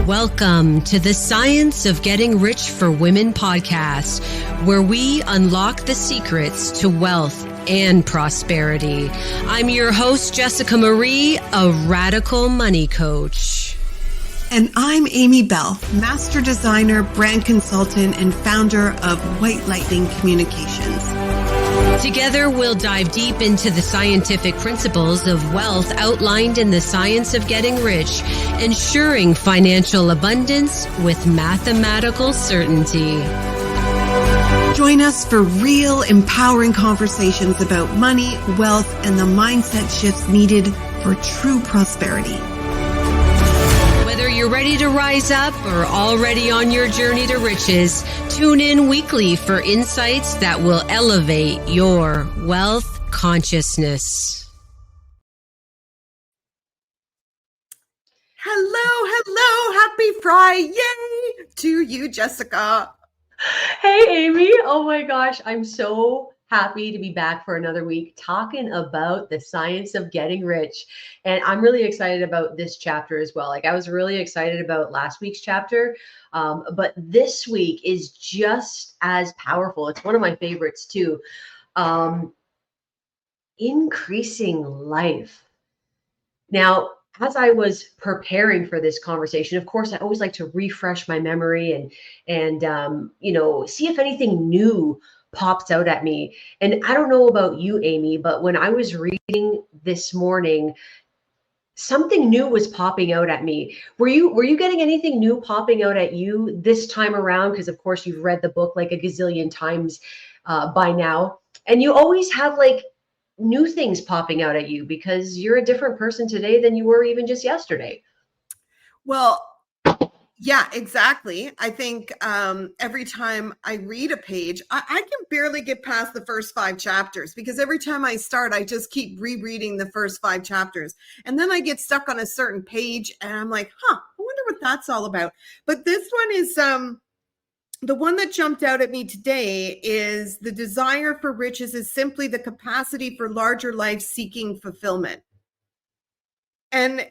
Welcome to the Science of Getting Rich for Women podcast, where we unlock the secrets to wealth and prosperity. I'm your host, Jessica Marie, a radical money coach. And I'm Amy Bell, master designer, brand consultant, and founder of White Lightning Communications. Together, we'll dive deep into the scientific principles of wealth outlined in the Science of Getting Rich, ensuring financial abundance with mathematical certainty. Join us for real, empowering conversations about money, wealth, and the mindset shifts needed for true prosperity. Whether you're ready to rise up or already on your journey to riches, tune in weekly for insights that will elevate your wealth consciousness. Hello, happy Friday to you, Jessica. Hey, Amy. Oh my gosh. I'm so happy to be back for another week talking about the science of getting rich. And I'm really excited about this chapter as well. Like, I was really excited about last week's chapter, but this week is just as powerful. It's one of my favorites too. Increasing life. Now, as I was preparing for this conversation, of course, I always like to refresh my memory and see if anything new pops out at me. And I don't know about you, Amy, but when I was reading this morning, something new was popping out at me. Were you getting anything new popping out at you this time around? Because of course you've read the book like a gazillion times by now, and you always have like new things popping out at you because you're a different person today than you were even just yesterday. Well, yeah, exactly. I think every time I read a page, I can barely get past the first 5 chapters because every time I start, I just keep rereading the first 5 chapters. And then I get stuck on a certain page and I'm like, I wonder what that's all about. But this one is, the one that jumped out at me today is the desire for riches is simply the capacity for larger life seeking fulfillment. And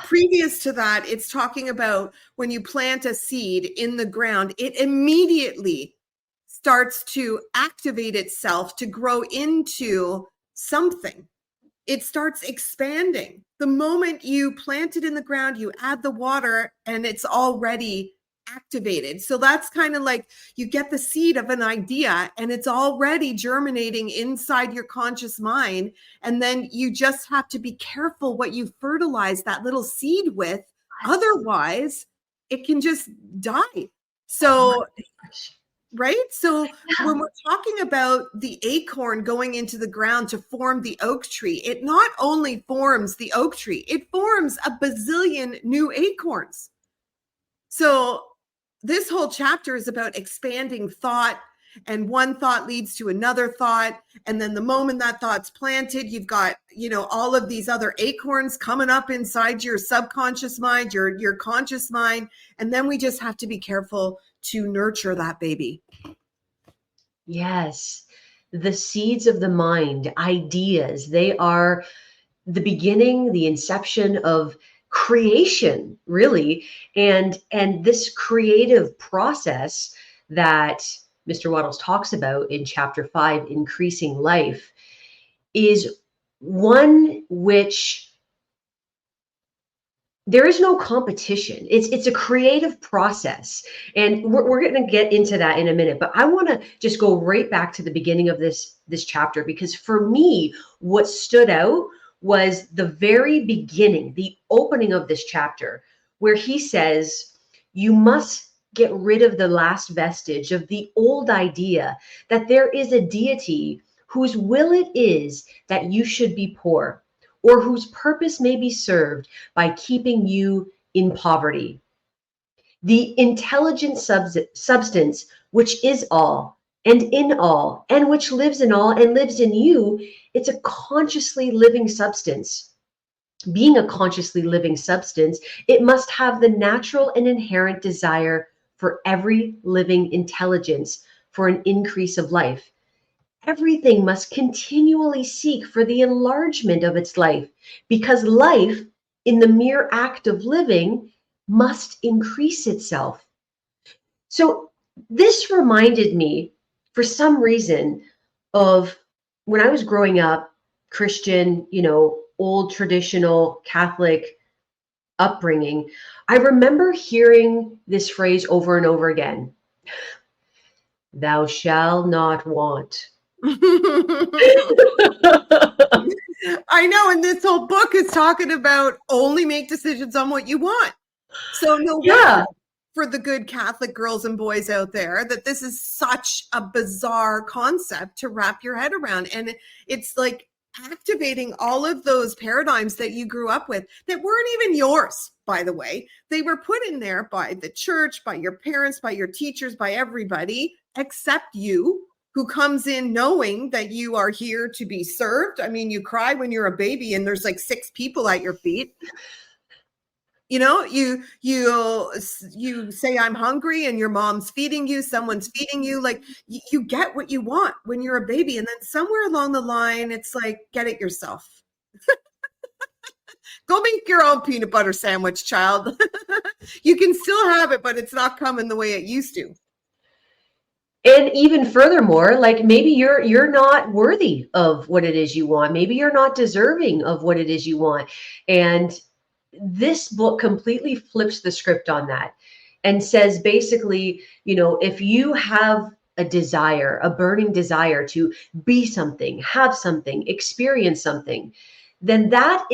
previous to that, it's talking about when you plant a seed in the ground, it immediately starts to activate itself to grow into something. It starts expanding. The moment you plant it in the ground, you add the water and it's already activated. So that's kind of like you get the seed of an idea and it's already germinating inside your conscious mind. And then you just have to be careful what you fertilize that little seed with. Otherwise, it can just die. So, right? So when we're talking about the acorn going into the ground to form the oak tree, it not only forms the oak tree, it forms a bazillion new acorns. So this whole chapter is about expanding thought, and one thought leads to another thought. And then the moment that thought's planted, you've got, all of these other acorns coming up inside your subconscious mind, your conscious mind. And then we just have to be careful to nurture that baby. Yes. The seeds of the mind, ideas, they are the beginning, the inception of creation, really. And this creative process that Mr. Wattles talks about in chapter 5, Increasing Life, is one which there is no competition. It's a creative process. And we're going to get into that in a minute, but I want to just go right back to the beginning of this chapter, because for me, what stood out was the very beginning, the opening of this chapter, where he says, you must get rid of the last vestige of the old idea that there is a deity whose will it is that you should be poor, or whose purpose may be served by keeping you in poverty. The intelligent substance, which is all, and in all, and which lives in all, and lives in you, it's a consciously living substance. Being a consciously living substance, it must have the natural and inherent desire for every living intelligence for an increase of life. Everything must continually seek for the enlargement of its life, because life, in the mere act of living, must increase itself. So this reminded me, for some reason, of when I was growing up, Christian, old traditional Catholic upbringing. I remember hearing this phrase over and over again: thou shalt not want. I know, and this whole book is talking about only make decisions on what you want. So no wonder for the good Catholic girls and boys out there that this is such a bizarre concept to wrap your head around. And it's like activating all of those paradigms that you grew up with that weren't even yours, by the way. They were put in there by the church, by your parents, by your teachers, by everybody except you, who comes in knowing that you are here to be served. I mean, you cry when you're a baby and there's like 6 people at your feet. You say, I'm hungry, and your mom's feeding you, someone's feeding you. Like, you get what you want when you're a baby. And then somewhere along the line, it's like, get it yourself. Go make your own peanut butter sandwich, child. You can still have it, but it's not coming the way it used to. And even furthermore, like, maybe you're not worthy of what it is you want. Maybe you're not deserving of what it is you want. And this book completely flips the script on that and says, basically, if you have a desire, a burning desire to be something, have something, experience something, then that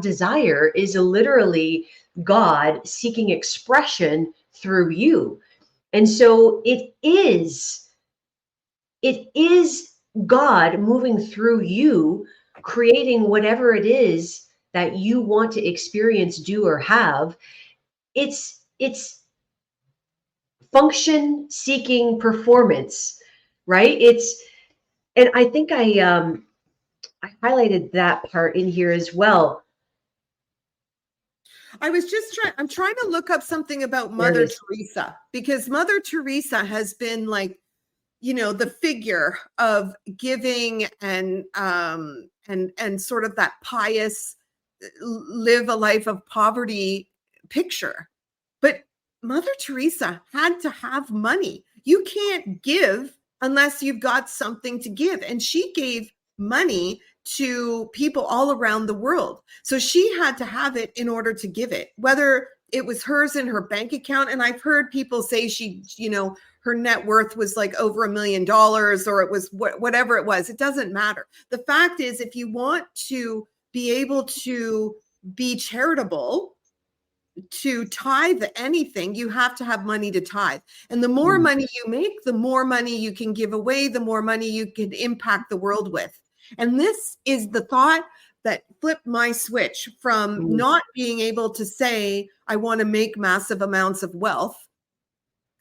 desire is literally God seeking expression through you. And so it is God moving through you, creating whatever it is that you want to experience, do, or have. It's function seeking performance, right? And I think I highlighted that part in here as well. I'm trying to look up something about Mother Teresa, because Mother Teresa has been like, the figure of giving and sort of that pious, live a life of poverty picture. But Mother Teresa had to have money. You can't give unless you've got something to give. And she gave money to people all around the world. So she had to have it in order to give it, whether it was hers in her bank account. And I've heard people say she, her net worth was like over $1 million, or it was whatever it was. It doesn't matter. The fact is, if you want to be able to be charitable, to tithe anything, you have to have money to tithe. And the more money you make, the more money you can give away, the more money you can impact the world with. And this is the thought that flipped my switch from not being able to say, I want to make massive amounts of wealth,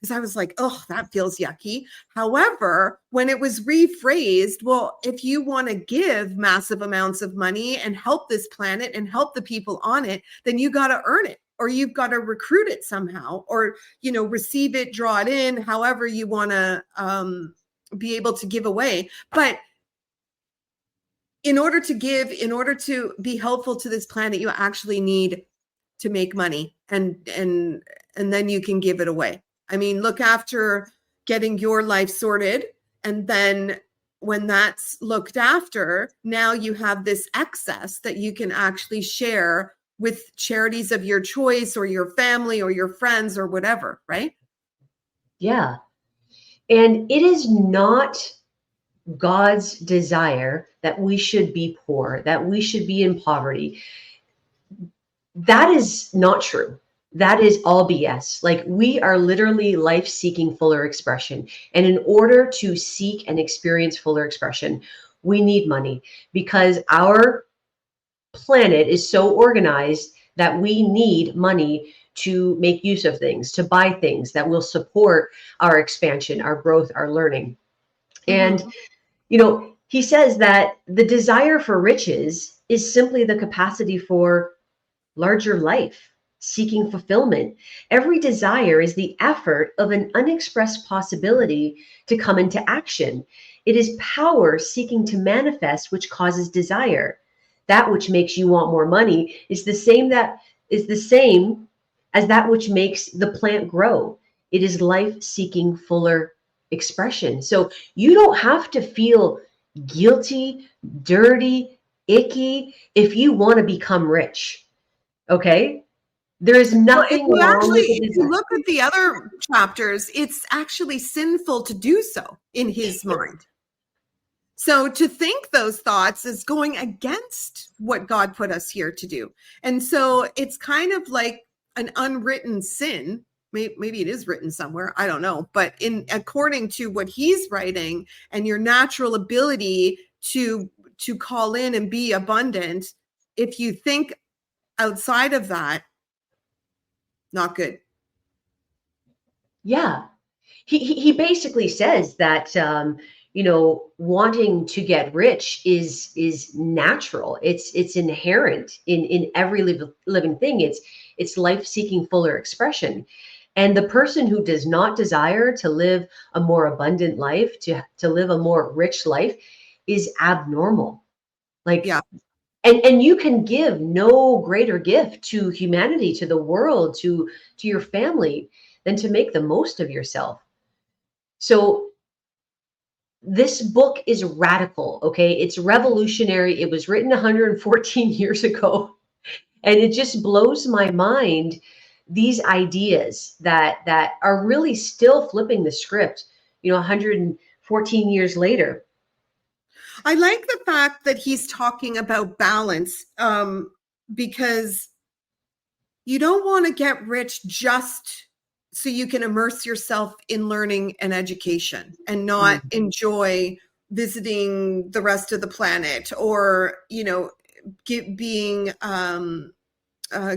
because I was like, oh, that feels yucky. However, when it was rephrased, well, if you want to give massive amounts of money and help this planet and help the people on it, then you got to earn it, or you've got to recruit it somehow, or, receive it, draw it in, however you want to be able to give away. But in order to give, in order to be helpful to this planet, you actually need to make money, and then you can give it away. I mean, look after getting your life sorted. And then when that's looked after, now you have this excess that you can actually share with charities of your choice, or your family, or your friends, or whatever, right? Yeah. And it is not God's desire that we should be poor, that we should be in poverty. That is not true. That is all BS. Like, we are literally life-seeking fuller expression. And in order to seek and experience fuller expression, we need money, because our planet is so organized that we need money to make use of things, to buy things that will support our expansion, our growth, our learning. And, he says that the desire for riches is simply the capacity for larger life, seeking fulfillment. Every desire is the effort of an unexpressed possibility to come into action. It is power seeking to manifest which causes desire. That which makes you want more money is the same as that which makes the plant grow. It is life-seeking fuller expression. So you don't have to feel guilty, dirty, icky if you want to become rich. Okay? There is Well, nothing wrong with if it. you look at the other chapters, it's actually sinful to do so in his mind. So to think those thoughts is going against what God put us here to do. And so it's kind of like an unwritten sin. Maybe it is written somewhere, I don't know, but according to what he's writing and your natural ability to call in and be abundant, if you think outside of that, not good. Yeah. He basically says that wanting to get rich is natural. It's inherent in every living thing. It's life-seeking fuller expression. And the person who does not desire to live a more abundant life, to live a more rich life, is abnormal. Like, Yeah. And you can give no greater gift to humanity, to the world, to your family, than to make the most of yourself. So this book is radical, okay? It's revolutionary. It was written 114 years ago, and it just blows my mind, these ideas that are really still flipping the script, 114 years later. I like the fact that he's talking about balance, because you don't want to get rich just so you can immerse yourself in learning and education and not enjoy visiting the rest of the planet, or being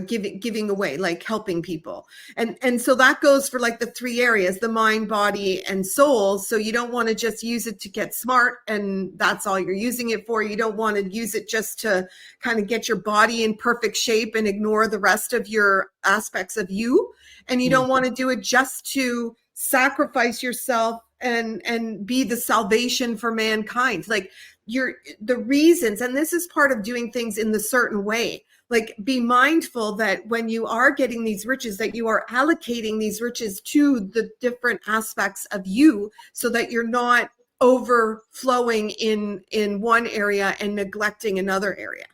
giving away, like helping people. And so that goes for like the three areas, the mind, body, and soul. So you don't want to just use it to get smart and that's all you're using it for. You don't want to use it just to kind of get your body in perfect shape and ignore the rest of your aspects of you. And you don't want to do it just to sacrifice yourself and be the salvation for mankind. Like the reasons, and this is part of doing things in the certain way. Like, be mindful that when you are getting these riches, that you are allocating these riches to the different aspects of you, so that you're not overflowing in one area and neglecting another area.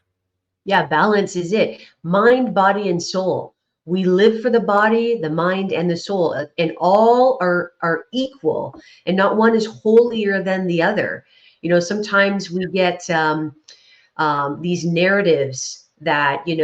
Yeah, balance is it. Mind, body, and soul. We live for the body, the mind, and the soul, and all are equal, and not one is holier than the other. Sometimes we get these narratives that it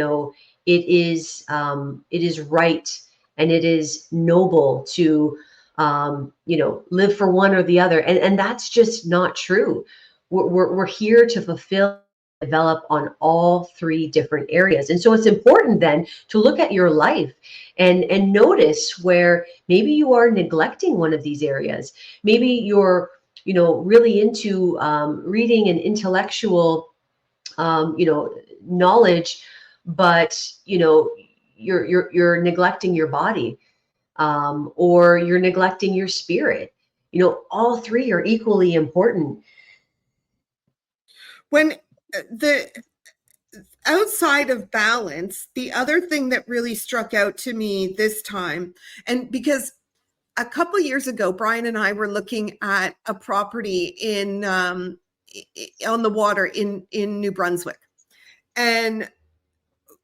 is right and it is noble to live for one or the other, and that's just not true. We're here to fulfill, develop on all three different areas. And so it's important then to look at your life and notice where maybe you are neglecting one of these areas. Maybe you're really into reading and intellectual knowledge, but you're neglecting your body, or you're neglecting your spirit. All three are equally important. When the outside of balance, the other thing that really struck out to me this time, and because a couple of years ago, Brian and I were looking at a property on the water in New Brunswick, and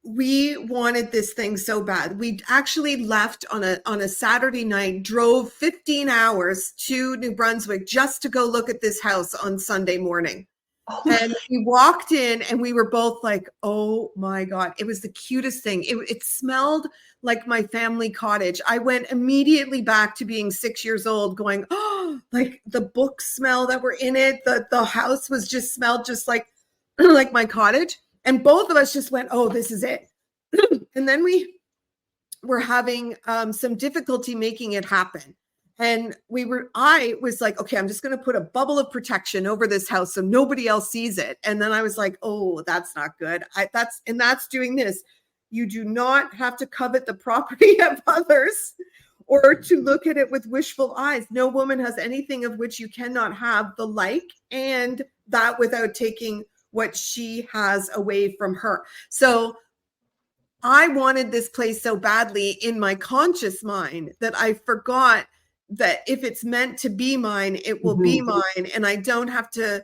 we wanted this thing so bad. We actually left on a Saturday night, drove 15 hours to New Brunswick just to go look at this house on Sunday morning. And we walked in and we were both like, oh my God, it was the cutest thing. It smelled like my family cottage. I went immediately back to being 6 years old going, oh, like the books smell that were in it. The house was just smelled just like my cottage. And both of us just went, oh, this is it. And then we were having some difficulty making it happen. And I was like, okay, I'm just going to put a bubble of protection over this house so nobody else sees it. And then I was like, oh, that's not good. That's doing this. You do not have to covet the property of others or to look at it with wishful eyes. No woman has anything of which you cannot have the like, and that without taking what she has away from her. So I wanted this place so badly in my conscious mind that I forgot that if it's meant to be mine, it will be mine. And I don't have to,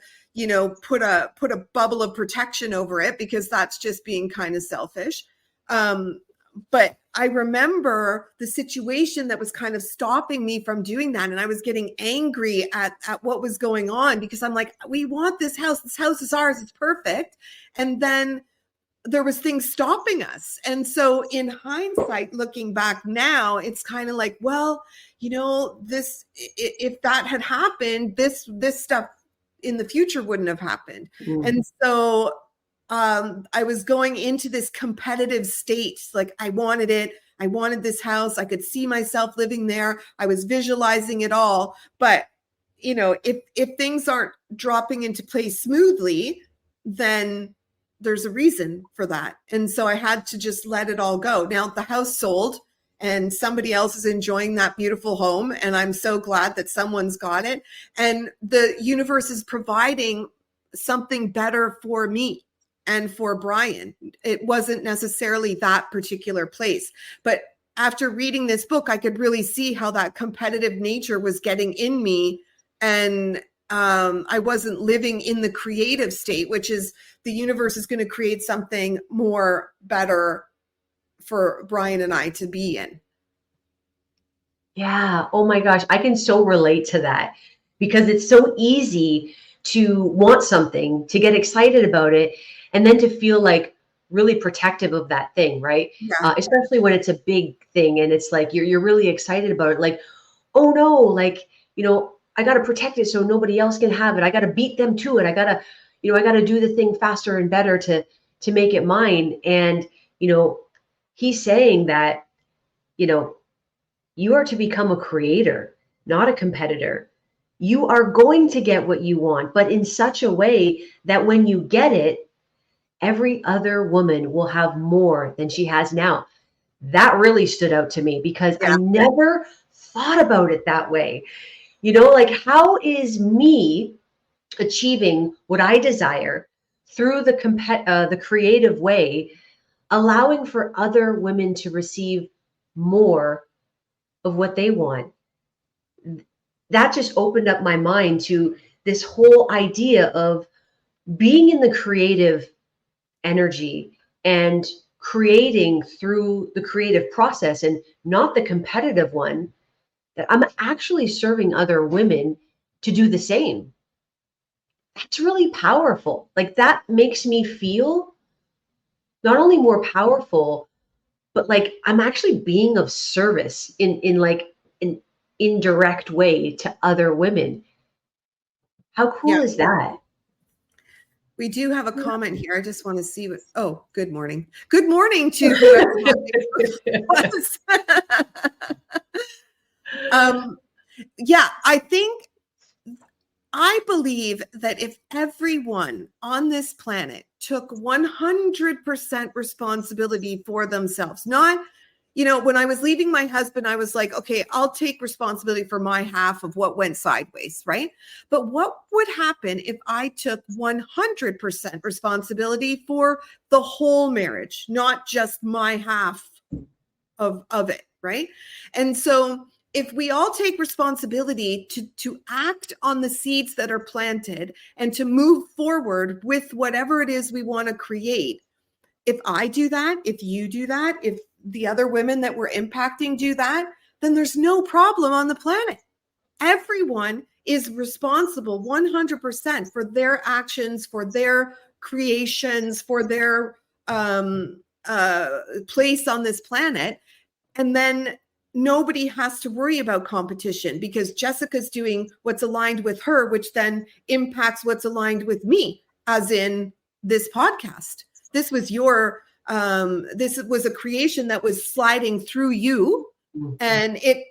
put a bubble of protection over it, because that's just being kind of selfish. But I remember the situation that was kind of stopping me from doing that. And I was getting angry at what was going on, because I'm like, we want this house. This house is ours. It's perfect. And then there was things stopping us. And so in hindsight, looking back now, it's kind of like, well, this, if that had happened, this stuff in the future wouldn't have happened. And so I was going into this competitive state. Like, I wanted it. I wanted this house. I could see myself living there. I was visualizing it all. But, if things aren't dropping into place smoothly, then there's a reason for that. And so I had to just let it all go. Now the house sold and somebody else is enjoying that beautiful home. And I'm so glad that someone's got it. And the universe is providing something better for me and for Brian. It wasn't necessarily that particular place. But after reading this book, I could really see how that competitive nature was getting in me. And I wasn't living in the creative state, which is the universe is going to create something more better for Brian and I to be in. Yeah. Oh my gosh. I can so relate to that, because it's so easy to want something, to get excited about it, and then to feel like really protective of that thing, right? Yeah. Especially when it's a big thing and it's like you're really excited about it. Like, oh no, like, I got to protect it so nobody else can have it. I got to beat them to it. I got to do the thing faster and better to make it mine. And, he's saying that, you are to become a creator, not a competitor. You are going to get what you want, but in such a way that when you get it, every other woman will have more than she has now. That really stood out to me, because I never thought about it that way. Like, how is me achieving what I desire through the creative way, allowing for other women to receive more of what they want? That just opened up my mind to this whole idea of being in the creative energy and creating through the creative process and not the competitive one, that I'm actually serving other women to do the same. That's really powerful. Like, that makes me feel not only more powerful, but like I'm actually being of service in like an indirect way to other women. How cool is that? We do have a comment here. I just want to see what, good morning. Good morning to whoever was. I believe that if everyone on this planet took 100% responsibility for themselves, not, when I was leaving my husband, I was like, okay, I'll take responsibility for my half of what went sideways, right? But what would happen if I took 100% responsibility for the whole marriage, not just my half of it, right? And so if we all take responsibility to act on the seeds that are planted and to move forward with whatever it is we want to create, if I do that, if you do that, if the other women that we're impacting do that, then there's no problem on the planet. Everyone is responsible 100% for their actions, for their creations, for their place on this planet. And then nobody has to worry about competition, because Jessica's doing what's aligned with her, which then impacts what's aligned with me, as in this podcast. This was this was a creation that was sliding through you, and it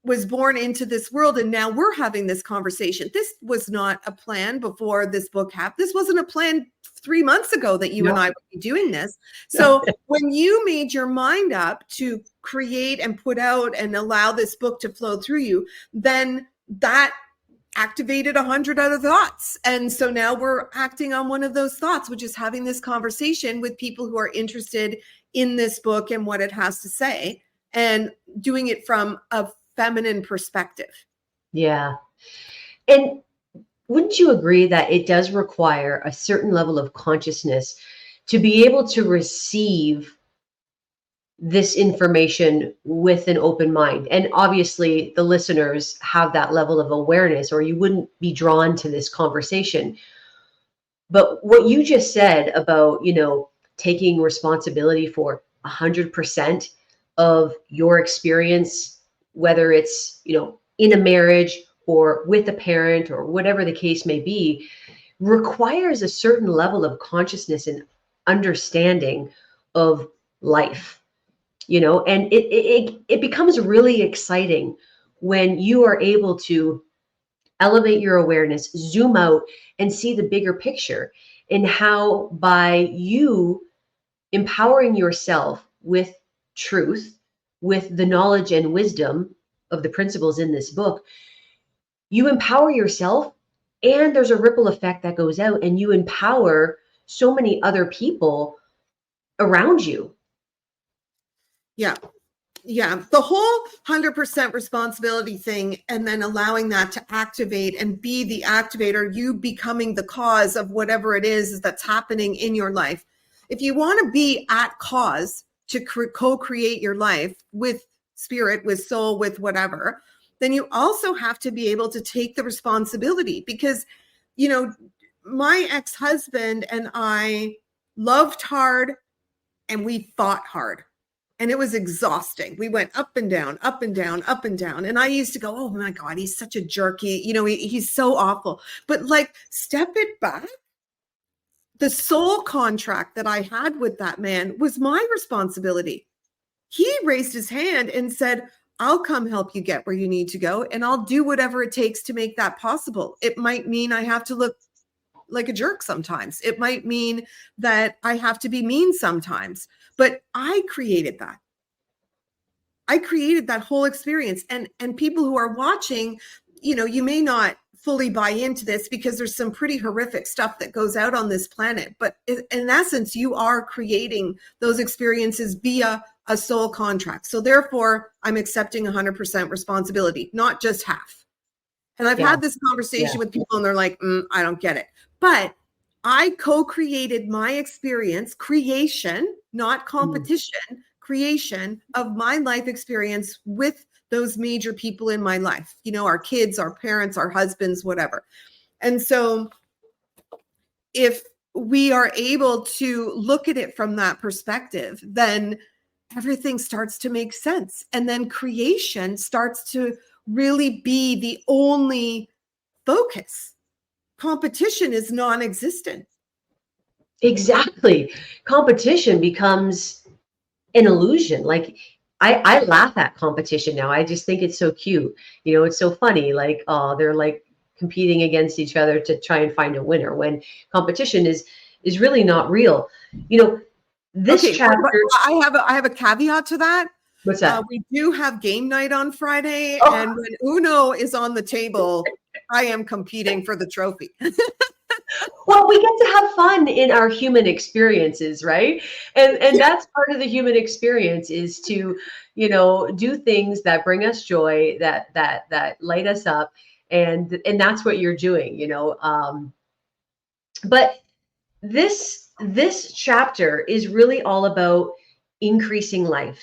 was born into this world. And now we're having this conversation. This was not a plan before this book happened. This wasn't a plan 3 months ago that you and I would be doing this. So when you made your mind up to create and put out and allow this book to flow through you, then that activated 100 other thoughts. And so now we're acting on one of those thoughts, which is having this conversation with people who are interested in this book and what it has to say, and doing it from a feminine perspective. Yeah. And wouldn't you agree that it does require a certain level of consciousness to be able to receive this information with an open mind? And obviously the listeners have that level of awareness, or you wouldn't be drawn to this conversation. But what you just said about, taking responsibility for 100% of your experience, whether it's, in a marriage or with a parent or whatever the case may be, requires a certain level of consciousness and understanding of life, and it becomes really exciting when you are able to elevate your awareness, zoom out, and see the bigger picture, and how by you empowering yourself with truth, with the knowledge and wisdom of the principles in this book, you empower yourself, and there's a ripple effect that goes out, and you empower so many other people around you. Yeah. Yeah. The whole 100% responsibility thing, and then allowing that to activate and be the activator, you becoming the cause of whatever it is that's happening in your life. If you want to be at cause to co-create your life with spirit, with soul, with whatever, then you also have to be able to take the responsibility, because, my ex-husband and I loved hard and we fought hard. And it was exhausting. We went up and down, up and down, up and down. And I used to go, oh my God, he's such a jerky. He's so awful. But step it back. The soul contract that I had with that man was my responsibility. He raised his hand and said, I'll come help you get where you need to go. And I'll do whatever it takes to make that possible. It might mean I have to look like a jerk sometimes. It might mean that I have to be mean sometimes. But I created that. I created that whole experience. And people who are watching, you may not fully buy into this because there's some pretty horrific stuff that goes out on this planet. But in essence, you are creating those experiences via a soul contract. So therefore, I'm accepting 100% responsibility, not just half. And I've had this conversation with people and they're like, I don't get it. But I co-created my experience, creation, not competition, creation of my life experience with those major people in my life, our kids, our parents, our husbands, whatever. And so if we are able to look at it from that perspective, then everything starts to make sense. And then creation starts to really be the only focus. Competition is non-existent. Exactly. Competition becomes an illusion. Like I laugh at competition now. I just think it's so cute. It's so funny. Like, oh, they're like competing against each other to try and find a winner, when competition is really not real. This chapter. I have a caveat to that. What's that? We do have game night on Friday, and when Uno is on the table, I am competing for the trophy. Well, we get to have fun in our human experiences, right? And that's part of the human experience, is to, do things that bring us joy, that light us up, and that's what you're doing, But this chapter is really all about increasing life,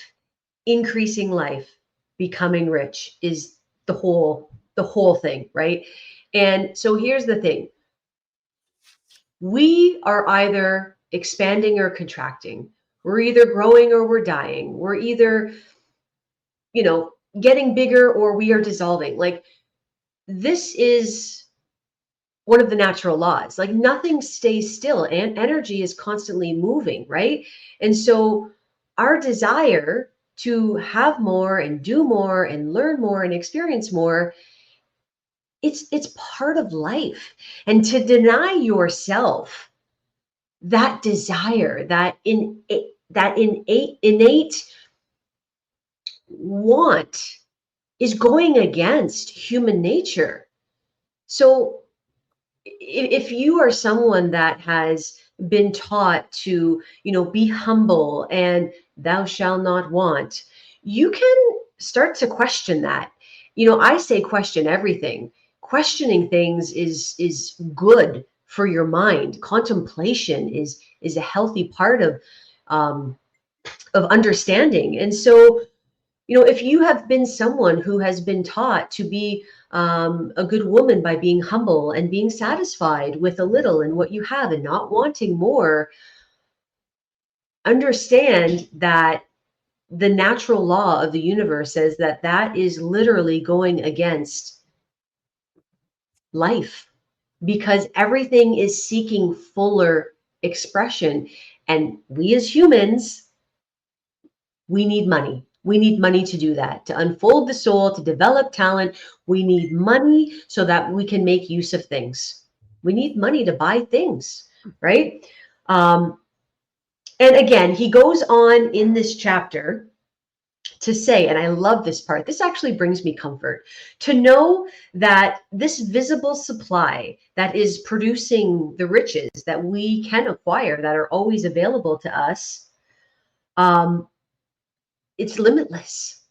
becoming rich is the whole thing, right? And so here's the thing. We are either expanding or contracting. We're either growing or we're dying. We're either, getting bigger or we are dissolving. Like, this is one of the natural laws. Like, nothing stays still, and energy is constantly moving, right? And so our desire to have more and do more and learn more and experience more, it's part of life. And to deny yourself that desire, that innate want, is going against human nature. So if you are someone that has been taught to, be humble and thou shalt not want, you can start to question that. I say question everything. Questioning things is good for your mind. Contemplation is a healthy part of understanding. And so, if you have been someone who has been taught to be a good woman by being humble and being satisfied with a little in what you have and not wanting more, understand that the natural law of the universe says that that is literally going against life, because everything is seeking fuller expression. And we as humans, we need money. We need money to do that, to unfold the soul, to develop talent. We need money so that we can make use of things. We need money to buy things, right? And again, he goes on in this chapter to say, and I love this part, this actually brings me comfort, to know that this visible supply that is producing the riches that we can acquire, that are always available to us, it's limitless.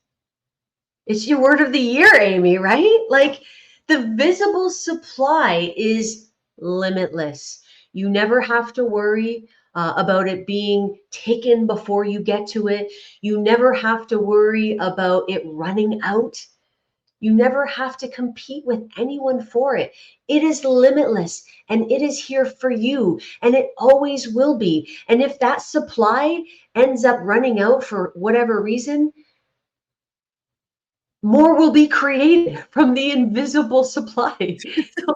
It's your word of the year, Amy, right? Like, the visible supply is limitless. You never have to worry about it being taken before you get to it. You never have to worry about it running out. You never have to compete with anyone for it. It is limitless, and it is here for you, and it always will be. And if that supply ends up running out for whatever reason, more will be created from the invisible supply. So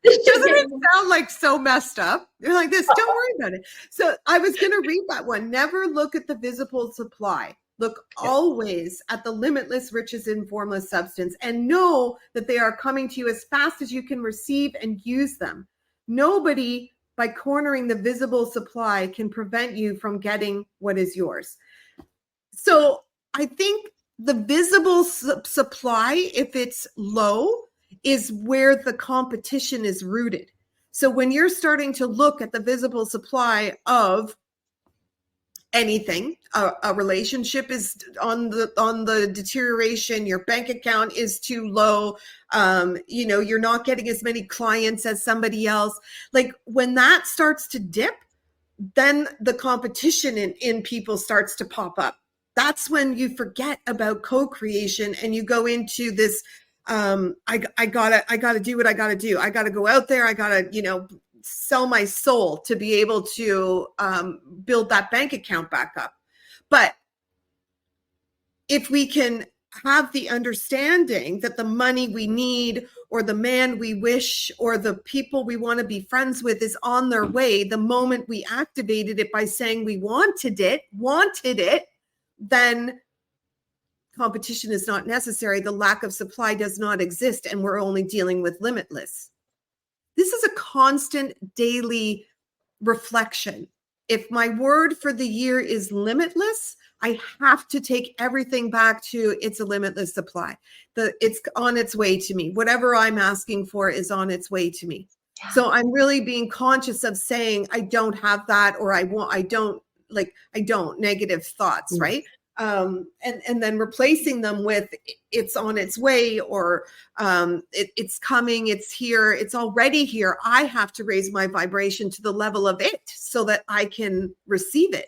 this Doesn't it sound like so messed up? You're like this, don't worry about it. So I was going to read that one. Never look at the visible supply. Look always at the limitless riches in formless substance, and know that they are coming to you as fast as you can receive and use them. Nobody, by cornering the visible supply, can prevent you from getting what is yours. So I think the visible supply, if it's low, is where the competition is rooted. So when you're starting to look at the visible supply of anything, a relationship is on the deterioration, your bank account is too low, you're not getting as many clients as somebody else. Like, when that starts to dip, then the competition in people starts to pop up. That's when you forget about co-creation and you go into this, I gotta do what I gotta do. I gotta go out there. I gotta, sell my soul to be able to build that bank account back up. But if we can have the understanding that the money we need, or the man we wish, or the people we want to be friends with is on their way the moment we activated it by saying we wanted it, then competition is not necessary. The lack of supply does not exist, and we're only dealing with limitless. This is a constant daily reflection. If my word for the year is limitless, I have to take everything back to it's a limitless supply. It's on its way to me. Whatever I'm asking for is on its way to me. Yeah. So I'm really being conscious of saying I don't have that, or I don't negative thoughts, right? And then replacing them with it's on its way, or it's coming, it's here, it's already here. I have to raise my vibration to the level of it so that I can receive it.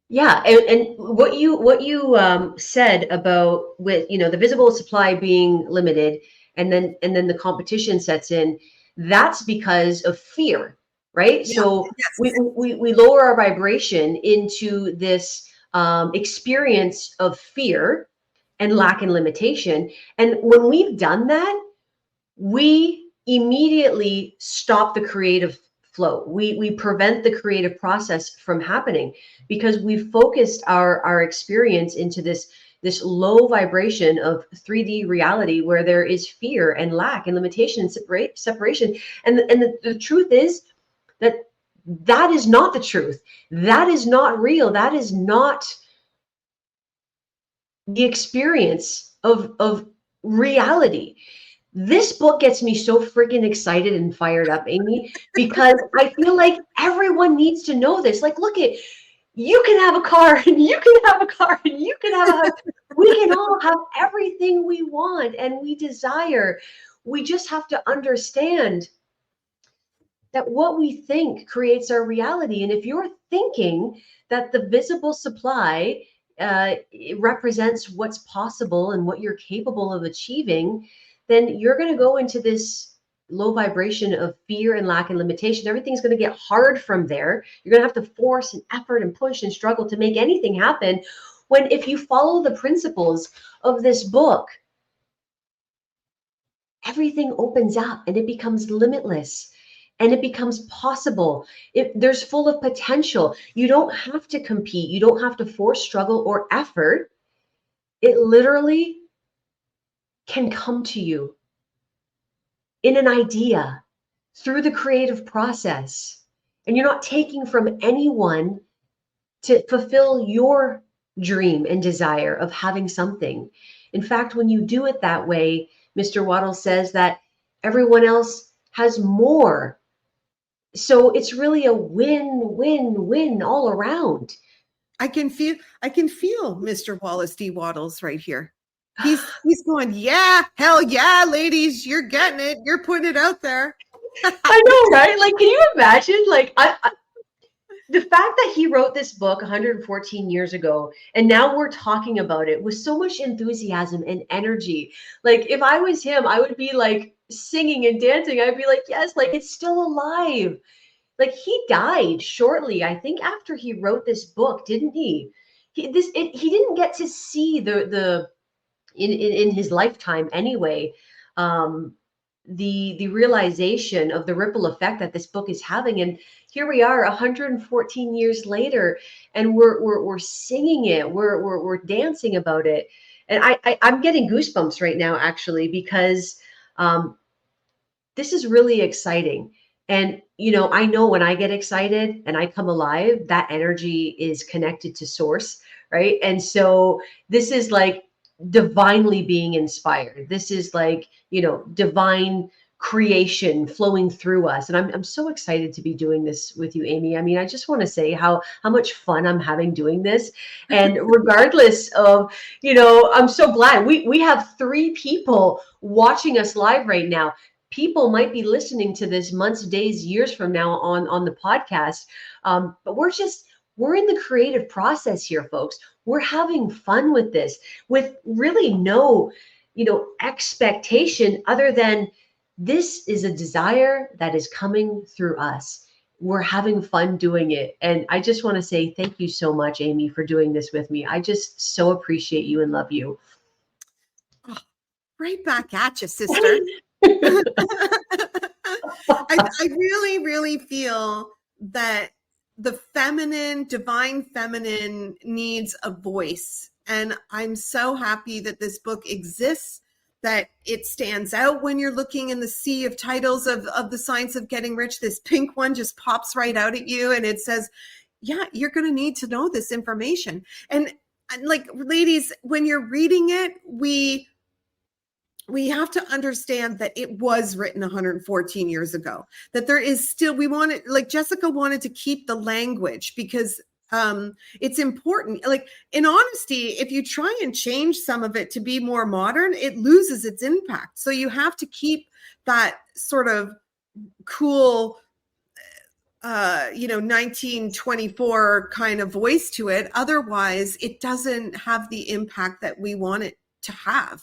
Yeah, and what you said about, with the visible supply being limited, and then the competition sets in, that's because of fear. Right. Yeah. So yes. we lower our vibration into this experience of fear and lack and limitation. And when we've done that, we immediately stop the creative flow. We prevent the creative process from happening, because we've focused our experience into this low vibration of 3D reality, where there is fear and lack and limitation and separation. And the truth is, that is not the truth. That is not real. That is not the experience of reality. This book gets me so freaking excited and fired up, Amy, because I feel like everyone needs to know this. Like, look at, you can have a car and you can have a car and you can have a house. We can all have everything we want and we desire. We just have to understand that what we think creates our reality. And if you're thinking that the visible supply it represents what's possible and what you're capable of achieving, then you're going to go into this low vibration of fear and lack and limitation. Everything's going to get hard from there. You're going to have to force and effort and push and struggle to make anything happen. When if you follow the principles of this book, everything opens up and it becomes limitless and it becomes possible. There's full of potential. You don't have to compete. You don't have to force struggle or effort. It literally can come to you in an idea through the creative process. And you're not taking from anyone to fulfill your dream and desire of having something. In fact, when you do it that way, Mr. Wattles says that everyone else has more. So it's really a win-win-win all around. I can feel Mr. Wallace D. Wattles right here. He's going, yeah, hell yeah, ladies, you're getting it. You're putting it out there. I know, right? Like, can you imagine? Like, the fact that he wrote this book 114 years ago, and now we're talking about it with so much enthusiasm and energy. Like, if I was him, I would be like singing and dancing. I'd be like, yes, like it's still alive. Like, he died shortly, I think, after he wrote this book, didn't he? He didn't get to see in his lifetime anyway, the realization of the ripple effect that this book is having. And here we are 114 years later, and we're singing it, we're dancing about it. And I'm getting goosebumps right now, actually, because this is really exciting. And, you know, I know when I get excited and I come alive, that energy is connected to source, right? And so this is like divinely being inspired. This is like, you know, divine creation flowing through us. And I'm so excited to be doing this with you, Amy. I mean, I just want to say how much fun I'm having doing this. And regardless of, you know, I'm so glad we have 3 people watching us live right now. People might be listening to this months, days, years from now on the podcast. But we're in the creative process here, folks. We're having fun with this with really no, you know, expectation other than this is a desire that is coming through us. We're having fun doing it. And I just want to say thank you so much, Amy, for doing this with me. I just so appreciate you and love you. Oh, right back at you, sister. I really, really feel that the divine feminine needs a voice. And I'm so happy that this book exists, that it stands out when you're looking in the sea of titles of the Science of Getting Rich. This pink one just pops right out at you and it says, yeah, you're going to need to know this information. And like, ladies, when you're reading it, we have to understand that it was written 114 years ago, that there is still, like Jessica wanted to keep the language because it's important. Like, in honesty, if you try and change some of it to be more modern, it loses its impact. So you have to keep that sort of cool, 1924 kind of voice to it. Otherwise, it doesn't have the impact that we want it to have.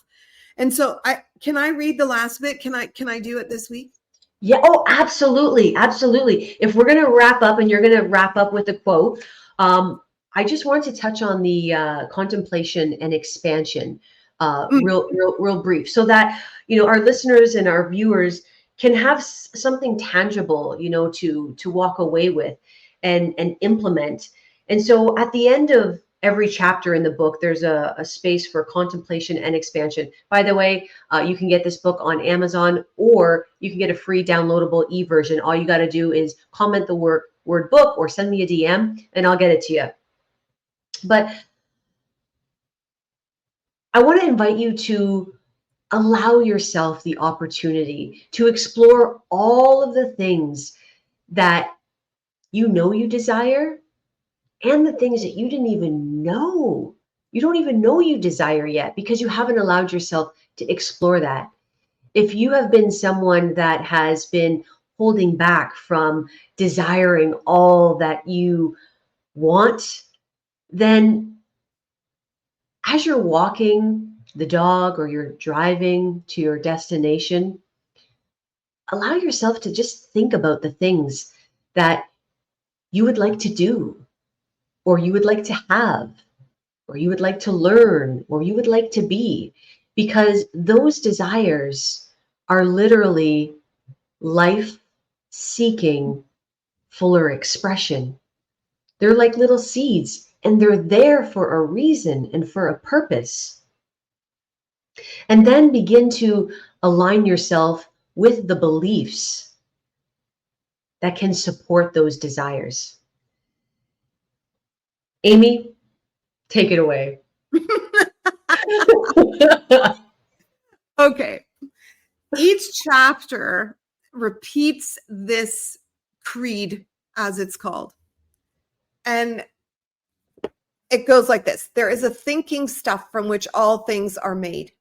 And so can I read the last bit? Can I do it this week? Yeah. Oh, absolutely. Absolutely. If we're going to wrap up and you're going to wrap up with a quote, I just wanted to touch on the contemplation and expansion real brief, so that, you know, our listeners and our viewers can have something tangible, you know, to walk away with and implement. And so at the end of every chapter in the book, there's a space for contemplation and expansion. By the way, you can get this book on Amazon, or you can get a free downloadable e-version. All you got to do is comment the word book or send me a DM and I'll get it to you. But I want to invite you to allow yourself the opportunity to explore all of the things that you know you desire and the things that you didn't even know. You don't even know you desire yet because you haven't allowed yourself to explore that. If you have been someone that has been holding back from desiring all that you want, then as you're walking the dog or you're driving to your destination, allow yourself to just think about the things that you would like to do, or you would like to have, or you would like to learn, or you would like to be, because those desires are literally life seeking fuller expression. They're like little seeds, and they're there for a reason and for a purpose. And then begin to align yourself with the beliefs that can support those desires. Amy, take it away. Okay. Each chapter repeats this creed, as it's called. And it goes like this. There is a thinking stuff from which all things are made,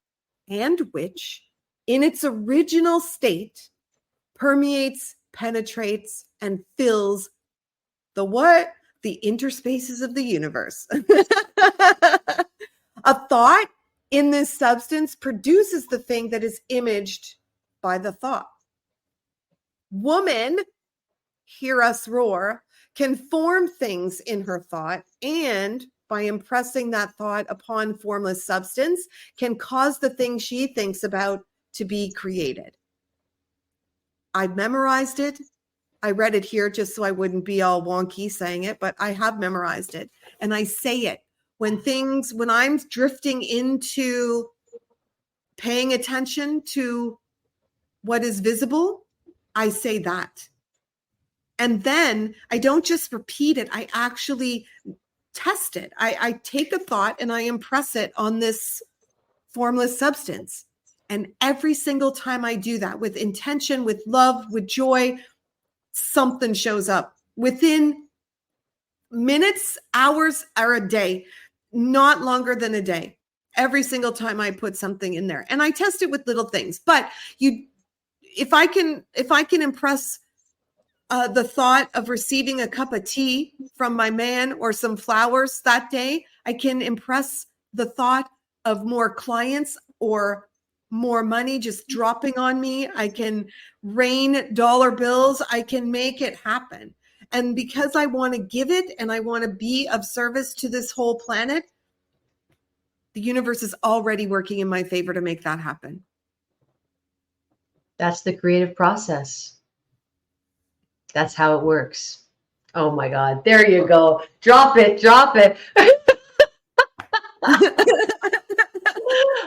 and which, in its original state, permeates, penetrates, and fills the what? The interspaces of the universe. A thought in this substance produces the thing that is imaged by the thought. Woman, hear us roar, can form things in her thought, and by impressing that thought upon formless substance, can cause the thing she thinks about to be created. I memorized it. I read it here just so I wouldn't be all wonky saying it, but I have memorized it. And I say it when I'm drifting into paying attention to what is visible, I say that. And then I don't just repeat it. I actually test it. I take a thought and I impress it on this formless substance. And every single time I do that with intention, with love, with joy, something shows up within minutes, hours, or a day, not longer than a day. Every single time I put something in there, and I test it with little things. But if I can impress the thought of receiving a cup of tea from my man or some flowers that day, I can impress the thought of more clients or more money just dropping on me. I can rain dollar bills. I can make it happen. And because I want to give it and I want to be of service to this whole planet, the universe is already working in my favor to make that happen. That's the creative process. That's how it works. Oh my God. There you go. Drop it. Drop it.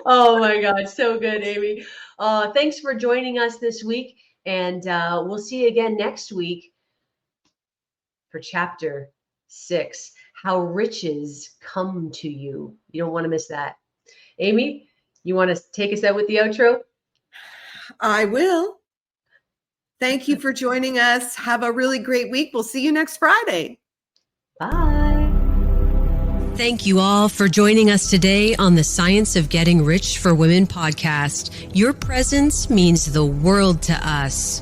Oh my God. So good, Amy. Thanks for joining us this week. And we'll see you again next week for chapter 6, How Riches Come to You. You don't want to miss that. Amy, you want to take us out with the outro? I will. Thank you for joining us. Have a really great week. We'll see you next Friday. Bye. Thank you all for joining us today on the Science of Getting Rich for Women podcast. Your presence means the world to us.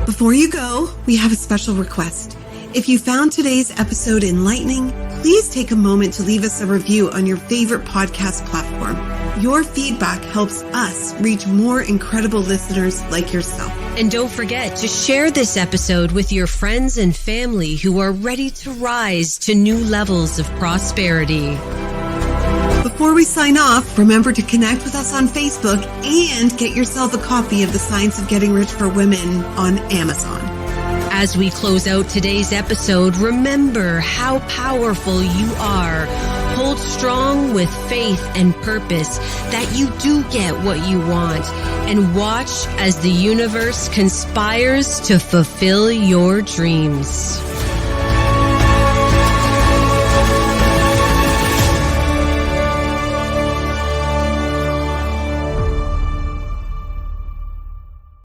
Before you go, we have a special request. If you found today's episode enlightening, please take a moment to leave us a review on your favorite podcast platform. Your feedback helps us reach more incredible listeners like yourself. And don't forget to share this episode with your friends and family who are ready to rise to new levels of prosperity. Before we sign off, remember to connect with us on Facebook and get yourself a copy of The Science of Getting Rich for Women on Amazon. As we close out today's episode, remember how powerful you are. Hold strong with faith and purpose that you do get what you want, and watch as the universe conspires to fulfill your dreams.